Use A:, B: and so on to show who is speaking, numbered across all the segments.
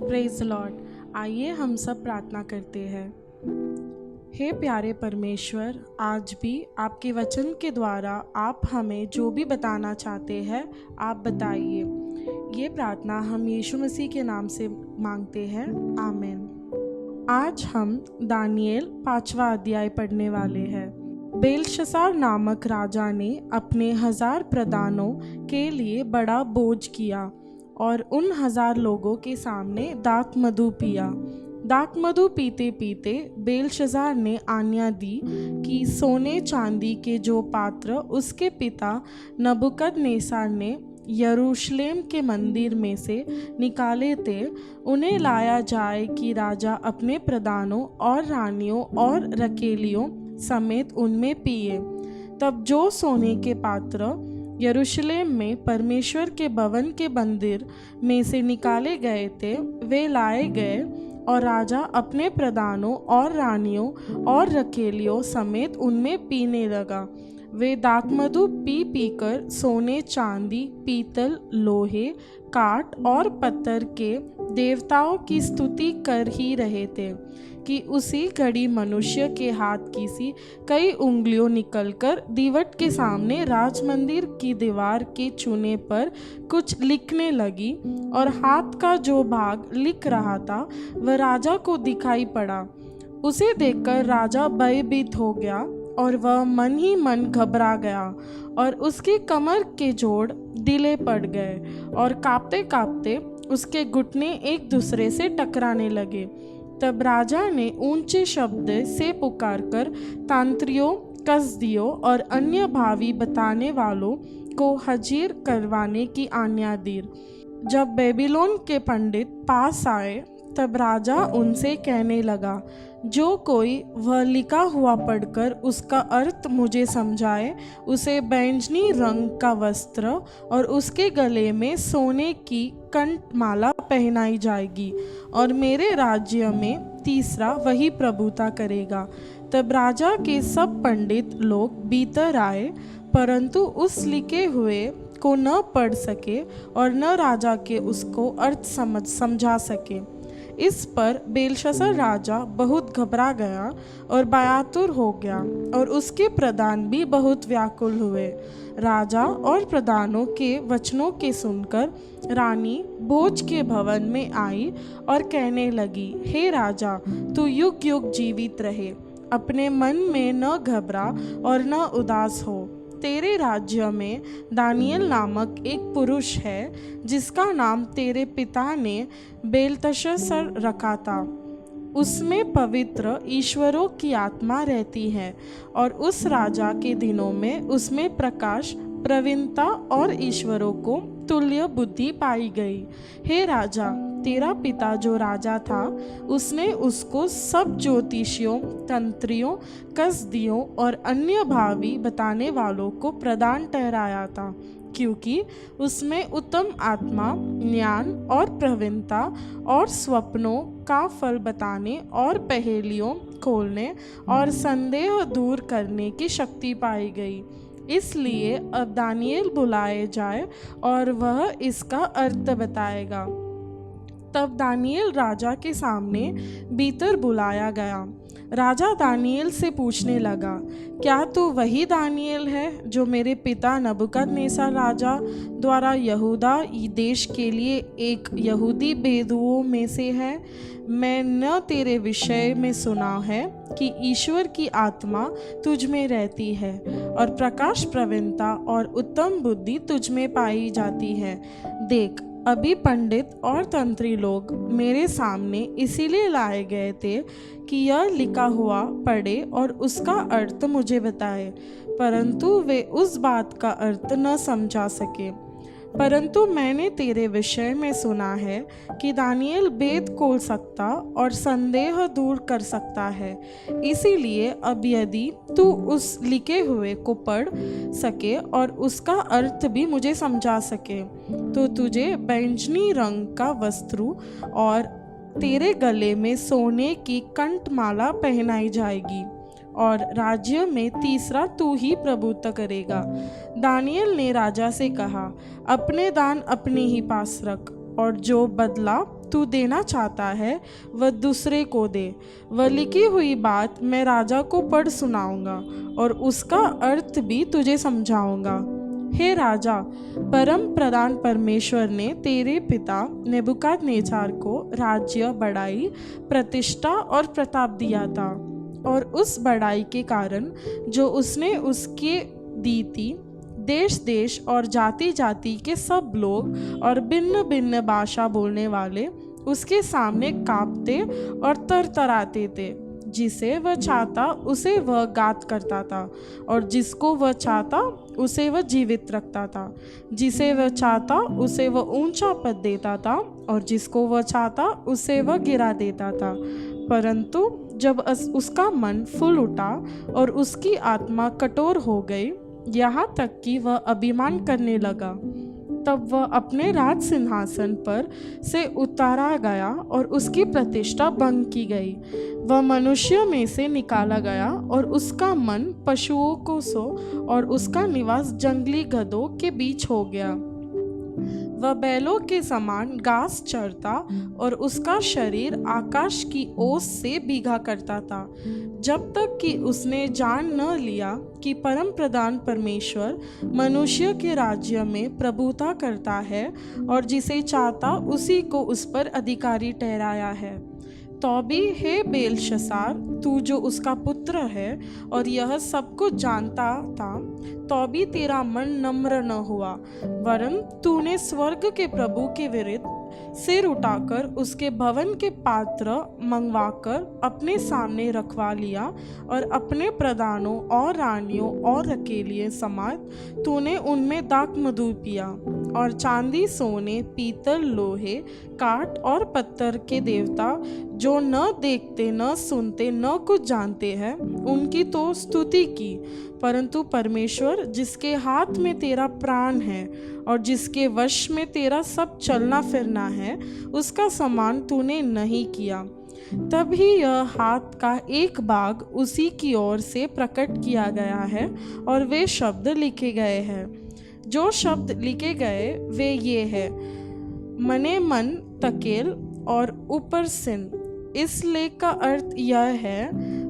A: Praise Lord. आइए हम सब प्रार्थना करते हैं। हे प्यारे परमेश्वर, आज भी आपके वचन के द्वारा आप हमें जो भी बताना चाहते हैं आप बताइए। ये प्रार्थना हम यीशु मसीह के नाम से मांगते हैं, आमीन। आज हम दानिएल 5वां अध्याय पढ़ने वाले हैं। बेलशस्सार नामक राजा ने अपने 1000 प्रधानों के लिए बड़ा बोझ किया और उन 1000 लोगों के सामने दाख मधु पिया। दाख मधु पीते पीते बेलशस्सार ने आज्ञा दी कि सोने चांदी के जो पात्र उसके पिता नबूकदनेस्सर ने यरूशलेम के मंदिर में से निकाले थे, उन्हें लाया जाए कि राजा अपने प्रधानों और रानियों और रखेलियों समेत उनमें पिए। तब जो सोने के पात्र यरूशलेम में परमेश्वर के भवन के मंदिर में से निकाले गए थे वे लाए गए और राजा अपने प्रधानों और रानियों और रखेलियों समेत उनमें पीने लगा। वे दाखमधु पी पीकर सोने चांदी पीतल लोहे काठ और पत्थर के देवताओं की स्तुति कर ही रहे थे कि उसी घड़ी मनुष्य के हाथ की सी कई उंगलियों निकलकर दीवट के सामने राजमंदिर की दीवार के चूने पर कुछ लिखने लगी और हाथ का जो भाग लिख रहा था वह राजा को दिखाई पड़ा। उसे देखकर राजा भयभीत हो गया और वह मन ही मन घबरा गया और उसकी कमर के जोड़ ढीले पड़ गए और कांपते कांपते उसके घुटने एक दूसरे से टकराने लगे। तब राजा ने ऊंचे शब्द से पुकारकर तांत्रियों, कसदियों और अन्य भावी बताने वालों को हाजिर करवाने की आज्ञा दी। जब बेबीलोन के पंडित पास आए तब राजा उनसे कहने लगा, जो कोई वह लिखा हुआ पढ़कर उसका अर्थ मुझे समझाए उसे बैंगनी रंग का वस्त्र और उसके गले में सोने की कंठमाला पहनाई जाएगी और मेरे राज्य में तीसरा वही प्रभुता करेगा। तब राजा के सब पंडित लोग भीतर आए, परंतु उस लिखे हुए को न पढ़ सके और न राजा के उसको अर्थ समझा सके। इस पर बेलशस्सार राजा बहुत घबरा गया और भयातुर हो गया और उसके प्रधान भी बहुत व्याकुल हुए। राजा और प्रधानों के वचनों के सुनकर रानी भोज के भवन में आई और कहने लगी, हे राजा, तू युग युग जीवित रहे, अपने मन में न घबरा और न उदास हो। तेरे राज्य में दानिएल नामक एक पुरुष है जिसका नाम तेरे पिता ने बेलतशस्सर रखा था। उसमें पवित्र ईश्वरों की आत्मा रहती है और उस राजा के दिनों में उसमें प्रकाश, प्रवीणता और ईश्वरों को तुल्य बुद्धि पाई गई। हे राजा, तेरा पिता जो राजा था उसने उसको सब ज्योतिषियों, तंत्रियों, कसदियों और अन्य भावी बताने वालों को प्रधान ठहराया था, क्योंकि उसमें उत्तम आत्मा, ज्ञान और प्रवीणता और स्वप्नों का फल बताने और पहेलियों खोलने और संदेह दूर करने की शक्ति पाई गई। इसलिए अब दानिएल बुलाए जाए और वह इसका अर्थ बताएगा। तब दानिएल राजा के सामने भीतर बुलाया गया। राजा दानिएल से पूछने लगा, क्या तू वही दानिएल है जो मेरे पिता नबूकदनेस्सर राजा द्वारा यहूदा देश के लिए एक यहूदी भेदुओं में से है? मैं तेरे विषय में सुना है कि ईश्वर की आत्मा तुझ में रहती है और प्रकाश, प्रवीणता और उत्तम बुद्धि तुझ में पाई जाती है। देख, अभी पंडित और तंत्री लोग मेरे सामने इसीलिए लाए गए थे कि यह लिखा हुआ पढ़े और उसका अर्थ मुझे बताए, परंतु वे उस बात का अर्थ न समझा सके। परंतु मैंने तेरे विषय में सुना है कि दानिएल भेद खोल सकता और संदेह दूर कर सकता है। इसीलिए अब यदि तू उस लिखे हुए को पढ़ सके और उसका अर्थ भी मुझे समझा सके तो तुझे बैंगनी रंग का वस्त्र और तेरे गले में सोने की कंठमाला पहनाई जाएगी और राज्य में तीसरा तू ही प्रभुत्व करेगा। दानिएल ने राजा से कहा, अपने दान अपने ही पास रख और जो बदला तू देना चाहता है वह दूसरे को दे। वह लिखी हुई बात मैं राजा को पढ़ सुनाऊंगा और उसका अर्थ भी तुझे समझाऊंगा। हे राजा, परम प्रधान परमेश्वर ने तेरे पिता नेबुकदनेस्सर को राज्य, बड़ाई, प्रतिष्ठा और प्रताप दिया था, और उस बड़ाई के कारण जो उसने उसके दी थी, देश देश और जाति जाति के सब लोग और भिन्न भिन्न भाषा बोलने वाले उसके सामने कांपते और तरतराते थे। जिसे वह चाहता उसे वह गात करता था, और जिसको वह चाहता उसे वह जीवित रखता था। जिसे वह चाहता उसे वह ऊंचा पद देता था, और जिसको वह चाहता उसे वह गिरा देता था। परंतु जब उसका मन फूल उठा और उसकी आत्मा कठोर हो गई, यहाँ तक कि वह अभिमान करने लगा, तब वह अपने राज सिंहासन पर से उतारा गया और उसकी प्रतिष्ठा भंग की गई। वह मनुष्य में से निकाला गया और उसका मन पशुओं को सो और उसका निवास जंगली गधों के बीच हो गया। वह बैलों के समान घास चरता और उसका शरीर आकाश की ओस से भीगा करता था, जब तक कि उसने जान न लिया कि परम प्रधान परमेश्वर मनुष्य के राज्य में प्रभुता करता है और जिसे चाहता उसी को उस पर अधिकारी ठहराया है। तो भी हे बेलशस्सार, तू जो उसका पुत्र है और यह सब कुछ जानता था, तो भी तेरा मन नम्र न हुआ, वरन तूने स्वर्ग के प्रभु के विरुद्ध सिर उठाकर उसके भवन के पात्र मंगवाकर अपने सामने रखवा लिया, और अपने प्रधानों और रानियों और अकेलियों समेत तूने उनमें दाख मधु पिया, और चांदी, सोने, पीतल, लोहे, काठ और पत्थर के देवता जो न देखते, न सुनते, न कुछ जानते हैं, उनकी तो स्तुति की। परंतु परमेश्वर, जिसके हाथ में तेरा प्राण है और जिसके वश में तेरा सब चलना फिरना है, उसका समान तूने नहीं किया। तभी यह हाथ का एक भाग उसी की ओर से प्रकट किया गया है, और वे शब्द लिखे गए हैं। जो शब्द लिखे गए वे ये है: मने मन, तकेल और उपरसिन। इस लेख का अर्थ यह है,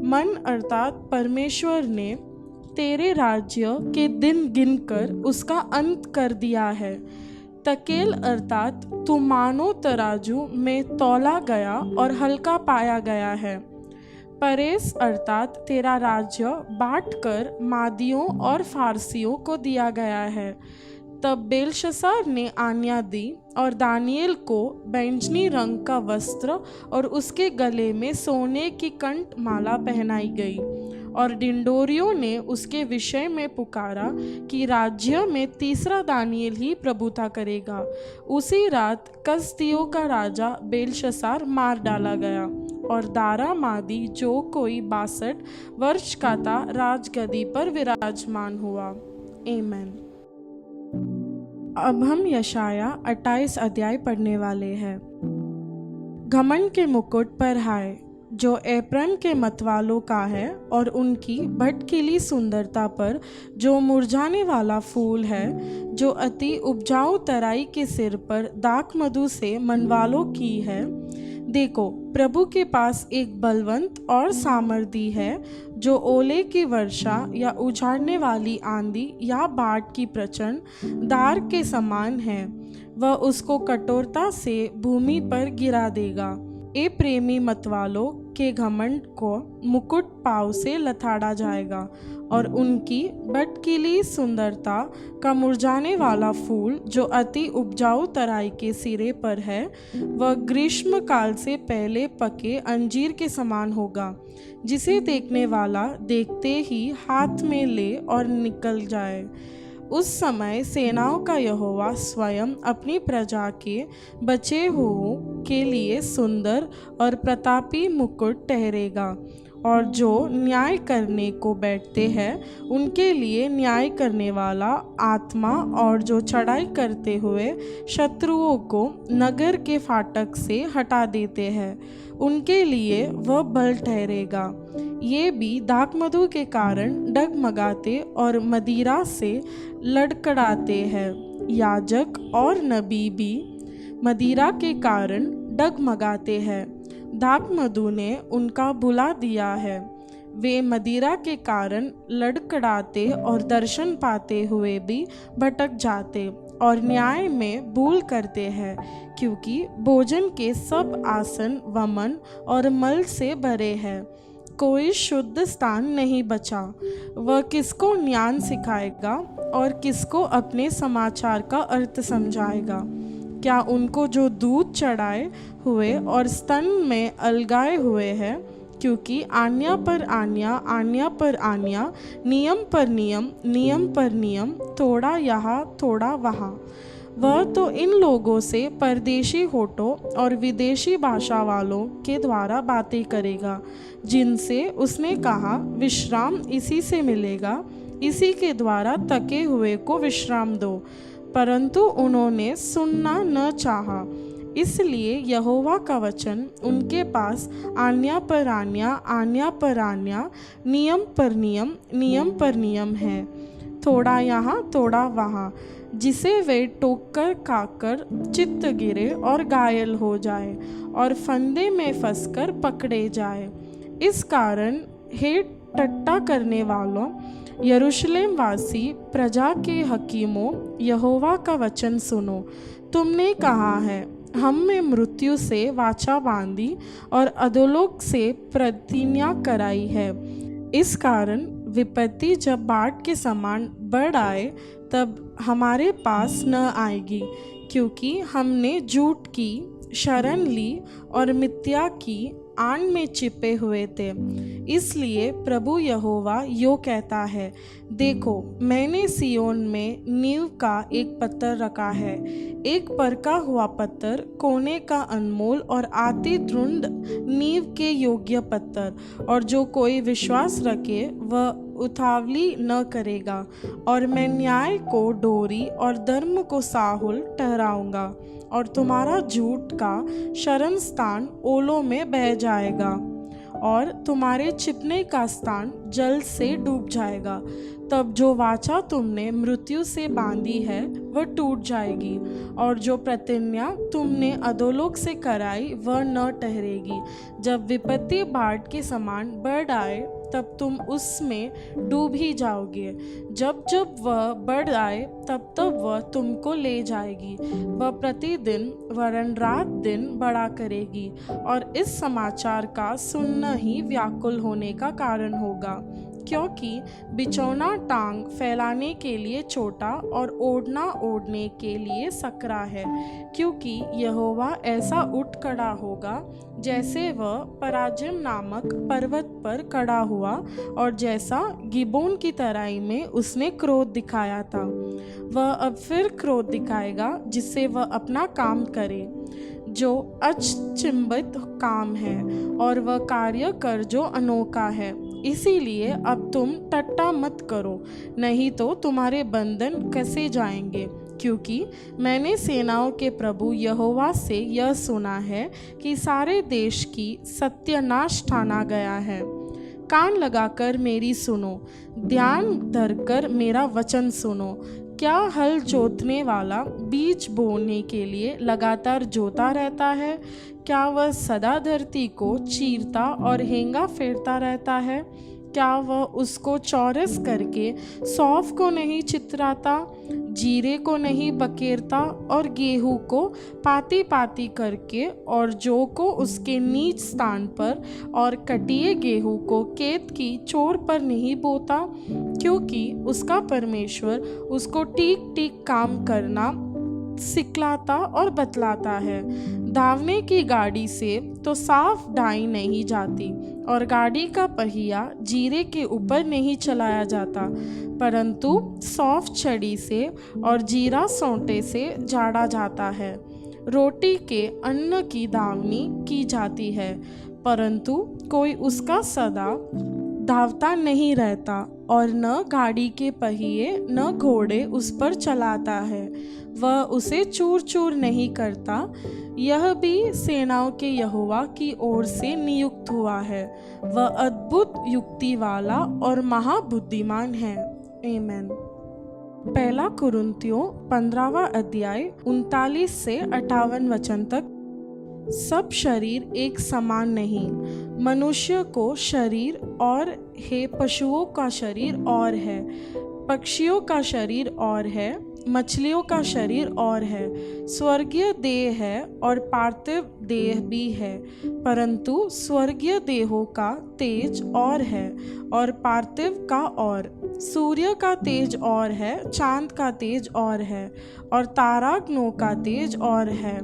A: मन अर्थात परमेश्वर ने तेरे राज्य के दिन गिनकर उसका अंत कर दिया है। तकेल अर्थात तू मानो तराजू में तौला गया और हल्का पाया गया है। परेस अर्थात तेरा राज्य बांटकर मादियों और फारसियों को दिया गया है। तब बेलशस्सार ने आज्ञा दी और दानियेल को बैंजनी रंग का वस्त्र और उसके गले में सोने की कंठ माला पहनाई गई, और डिंडोरियों ने उसके विषय में पुकारा कि राज्य में तीसरा दानियेल ही प्रभुता करेगा। उसी रात कसदियों का राजा बेलशस्सार मार डाला गया, और दारा मादी जो कोई 62 वर्ष का था राजगद्दी पर विराजमान हुआ। आमीन। अब हम यशाया 28 अध्याय पढ़ने वाले हैं। घमंड के मुकुट पर हाय, जो एप्रैम के मतवालों का है, और उनकी भटकीली सुंदरता पर जो मुरझाने वाला फूल है, जो अति उपजाऊ तराई के सिर पर दाख मधु से मनवालों की है। देखो, प्रभु के पास एक बलवंत और सामर्थी है, जो ओले की वर्षा या उछाड़ने वाली आंधी या बाढ़ की प्रचंड धार के समान है। वह उसको कठोरता से भूमि पर गिरा देगा। ए प्रेमी मतवालों के घमंड को मुकुट पाँव से लथाड़ा जाएगा, और उनकी भटकीली सुंदरता का मुरझाने वाला फूल जो अति उपजाऊ तराई के सिरे पर है, वह ग्रीष्म काल से पहले पके अंजीर के समान होगा, जिसे देखने वाला देखते ही हाथ में ले और निकल जाए। उस समय सेनाओं का यहोवा स्वयं अपनी प्रजा के बचे हुओं के लिए सुंदर और प्रतापी मुकुट ठहरेगा, और जो न्याय करने को बैठते हैं उनके लिए न्याय करने वाला आत्मा, और जो चढ़ाई करते हुए शत्रुओं को नगर के फाटक से हटा देते हैं, उनके लिए वह बल ठहरेगा। ये भी दाख मधु के कारण डगमगाते और मदिरा से लड़खड़ाते हैं। याजक और नबी भी मदिरा के कारण डगमगाते हैं। दाकमधु ने उनका बुला दिया है। वे मदिरा के कारण लड़खड़ाते और दर्शन पाते हुए भी भटक जाते और न्याय में भूल करते हैं, क्योंकि भोजन के सब आसन वमन और मल से भरे हैं। कोई शुद्ध स्थान नहीं बचा। वह किसको ज्ञान सिखाएगा और किसको अपने समाचार का अर्थ समझाएगा? क्या उनको जो दूध चढ़ाए हुए और स्तन में अलगाए हुए हैं? क्योंकि आज्ञा पर आज्ञा, आज्ञा पर आज्ञा, नियम पर नियम, नियम पर नियम, थोड़ा यहाँ थोड़ा वहाँ। वह तो इन लोगों से परदेशी होठों और विदेशी भाषा वालों के द्वारा बातें करेगा, जिनसे उसने कहा, विश्राम इसी से मिलेगा, इसी के द्वारा थके हुए को विश्राम दो। परंतु उन्होंने सुनना न चाहा। इसलिए यहोवा का वचन उनके पास आज्ञा पर आज्ञा, आज्ञा पर आज्ञा, नियम पर नियम, नियम पर नियम है, थोड़ा यहाँ थोड़ा वहाँ, जिसे वे टोककर खाकर चित्त गिरे और घायल हो जाए और फंदे में फंसकर पकड़े जाए। इस कारण हे ठट्ठा करने वालों, यरूशलेम वासी प्रजा के हकीमों, यहोवा का वचन सुनो। तुमने कहा है, हमने मृत्यु से वाचा बांधी और अधोलोक से प्रतिज्ञा कराई है। इस कारण विपत्ति जब बाढ़ के समान बढ़ आए तब हमारे पास न आएगी, क्योंकि हमने झूठ की शरण ली और मिथ्या की आड़ में छिपे हुए थे। इसलिए प्रभु यहोवा यो कहता है, देखो मैंने सियोन में नींव का एक पत्थर रखा है, एक परखा हुआ पत्थर, कोने का अनमोल और आती दृढ़ नींव के योग्य पत्थर, और जो कोई विश्वास रखे वह उतावली न करेगा। और मैं न्याय को डोरी और धर्म को साहुल ठहराऊंगा, और तुम्हारा झूठ का शरण स्थान ओलों में बह जाएगा, और तुम्हारे छिपने का स्थान जल से डूब जाएगा। तब जो वाचा तुमने मृत्यु से बांधी है वह टूट जाएगी, और जो प्रतिज्ञा तुमने अधोलोक से कराई वह न ठहरेगी। जब विपत्ति बाढ़ के समान बढ़ आए तब तुम उसमें डूब ही जाओगे। जब जब वह बढ़ आए तब तब वह तुमको ले जाएगी। वह प्रतिदिन वरन रात दिन बढ़ा करेगी, और इस समाचार का सुनना ही व्याकुल होने का कारण होगा। क्योंकि बिछौना टांग फैलाने के लिए छोटा और ओढ़ना ओढ़ने के लिए सकरा है, क्योंकि यहोवा ऐसा उठ खड़ा होगा जैसे वह पराजिम नामक पर्वत पर खड़ा हुआ, और जैसा गिबोन की तराई में उसने क्रोध दिखाया था, वह अब फिर क्रोध दिखाएगा, जिससे वह अपना काम करे जो अचंभित काम है, और वह कार्य कर जो अनोखा है। इसीलिए अब तुम ठट्ठा मत करो, नहीं तो तुम्हारे बंधन कसे जाएंगे। क्योंकि मैंने सेनाओं के प्रभु यहोवा से यह सुना है कि सारे देश की सत्यानाश ठाना गया है। कान लगाकर मेरी सुनो, ध्यान धरकर मेरा वचन सुनो। क्या हल जोतने वाला बीज बोने के लिए लगातार जोता रहता है? क्या वह सदा धरती को चीरता और हेंगा फेरता रहता है? क्या वह उसको चौरस करके सौंफ को नहीं चितराता, जीरे को नहीं बकेरता, और गेहूं को पाती पाती करके और जौ को उसके नीच स्थान पर और कटिए गेहूं को खेत की चोर पर नहीं बोता? क्योंकि उसका परमेश्वर उसको ठीक ठीक काम करना सिखलाता और बतलाता है। धावने की गाड़ी से तो साफ ढाई नहीं जाती, और गाड़ी का पहिया जीरे के ऊपर नहीं चलाया जाता, परंतु सौंफ छड़ी से और जीरा सोंटे से झाड़ा जाता है। रोटी के अन्न की धावनी की जाती है, परंतु कोई उसका सदा धावता नहीं रहता, और न गाड़ी के पहिए न घोड़े उस पर चलाता है। वह उसे चूर चूर नहीं करता। यह भी सेनाओं के यहोवा की ओर से नियुक्त हुआ है। वह अद्भुत युक्ति वाला और महाबुद्धिमान है। आमीन। पहला कुरिन्थियों 15वां अध्याय 39 से 58 वचन तक। सब शरीर एक समान नहीं। मनुष्य को शरीर और है, पशुओं का शरीर और है, पक्षियों का शरीर और है, मछलियों का शरीर और है। स्वर्गीय देह है और पार्थिव देह भी है, परंतु स्वर्गीय देहों का तेज और है और पार्थिव का और। सूर्य का तेज और है, चांद का तेज और है, और तारागणों का तेज और है।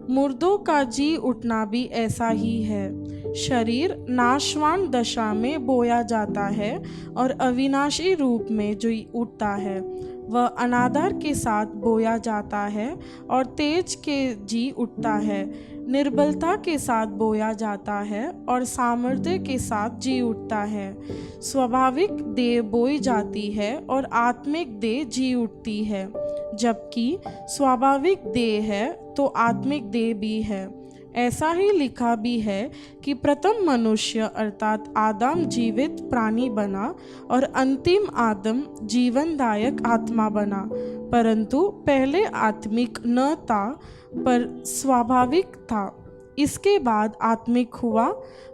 A: मुर्दों का जी उठना भी ऐसा ही है। शरीर नाशवान दशा में बोया जाता है और अविनाशी रूप में जो उठता है वह अनादर के साथ बोया जाता है और तेज के जी उठता है। निर्बलता के साथ बोया जाता है और सामर्थ्य के साथ जी उठता है। स्वाभाविक देह बोई जाती है और आत्मिक देह जी उठती है। जबकि स्वाभाविक देह है तो आत्मिक देह भी है। ऐसा ही लिखा भी है कि प्रथम मनुष्य अर्थात आदम जीवित प्राणी बना और अंतिम आदम जीवनदायक आत्मा बना, परंतु पहले आत्मिक न था पर स्वाभाविक था, इसके बाद आत्मिक हुआ।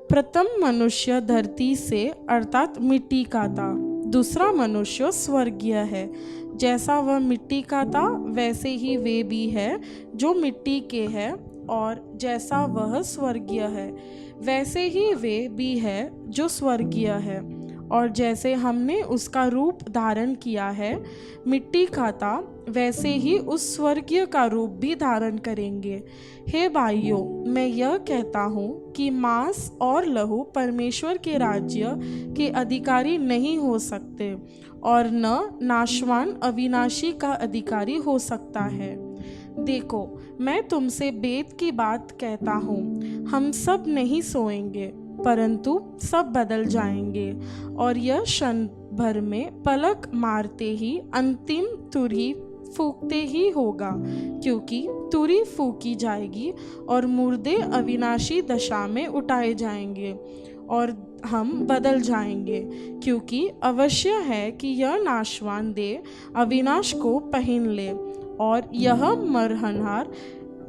A: प्रथम मनुष्य धरती से अर्थात मिट्टी का था, दूसरा मनुष्य स्वर्गीय है। जैसा वह मिट्टी का था वैसे ही वे भी है जो मिट्टी के हैं, और जैसा वह स्वर्गीय है वैसे ही वे भी है जो स्वर्गीय है। और जैसे हमने उसका रूप धारण किया है, मिट्टी का था, वैसे ही उस स्वर्गीय का रूप भी धारण करेंगे। हे भाइयों, मैं यह कहता हूँ कि मांस और लहू परमेश्वर के राज्य के अधिकारी नहीं हो सकते, और न नाशवान अविनाशी का अधिकारी हो सकता है। देखो, मैं तुमसे भेद की बात कहता हूँ, हम सब नहीं सोएंगे, परंतु सब बदल जाएंगे, और यह क्षण भर में पलक मारते ही अंतिम तुरही फूंकते ही होगा, क्योंकि तुरही फूंकी जाएगी और मुर्दे अविनाशी दशा में उठाए जाएंगे और हम बदल जाएंगे, क्योंकि अवश्य है कि यह नाशवान देह अविनाश को पहन ले और यह मरणहार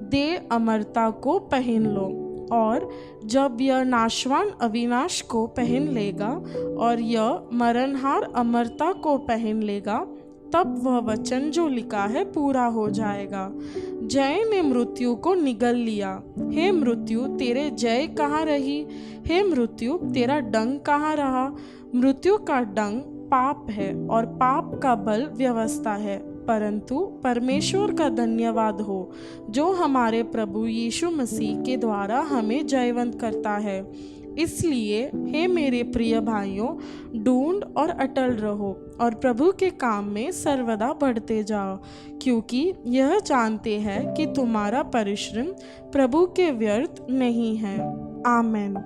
A: देह अमरता को पहन लो। और जब यह नाशवान अविनाश को पहन लेगा और यह मरणहार अमरता को पहन लेगा, तब वह वचन जो लिखा है पूरा हो जाएगा। जय ने मृत्यु को निगल लिया। हे मृत्यु, तेरे जय कहाँ रही? हे मृत्यु, तेरा डंक कहाँ रहा? मृत्यु का डंक पाप है और पाप का बल व्यवस्था है, परंतु परमेश्वर का धन्यवाद हो जो हमारे प्रभु यीशु मसीह के द्वारा हमें जयवंत करता है। इसलिए हे मेरे प्रिय भाइयों, ढूंढ और अटल रहो और प्रभु के काम में सर्वदा बढ़ते जाओ, क्योंकि यह जानते हैं कि तुम्हारा परिश्रम प्रभु के व्यर्थ नहीं है। आमेन।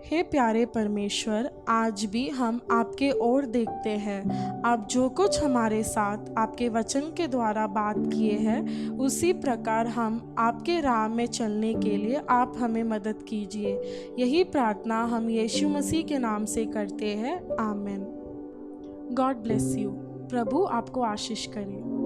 A: हे प्यारे परमेश्वर, आज भी हम आपके ओर देखते हैं। आप जो कुछ हमारे साथ आपके वचन के द्वारा बात किए हैं, उसी प्रकार हम आपके राह में चलने के लिए आप हमें मदद कीजिए। यही प्रार्थना हम यीशु मसीह के नाम से करते हैं। आमेन। God bless you. प्रभु आपको आशीष करे।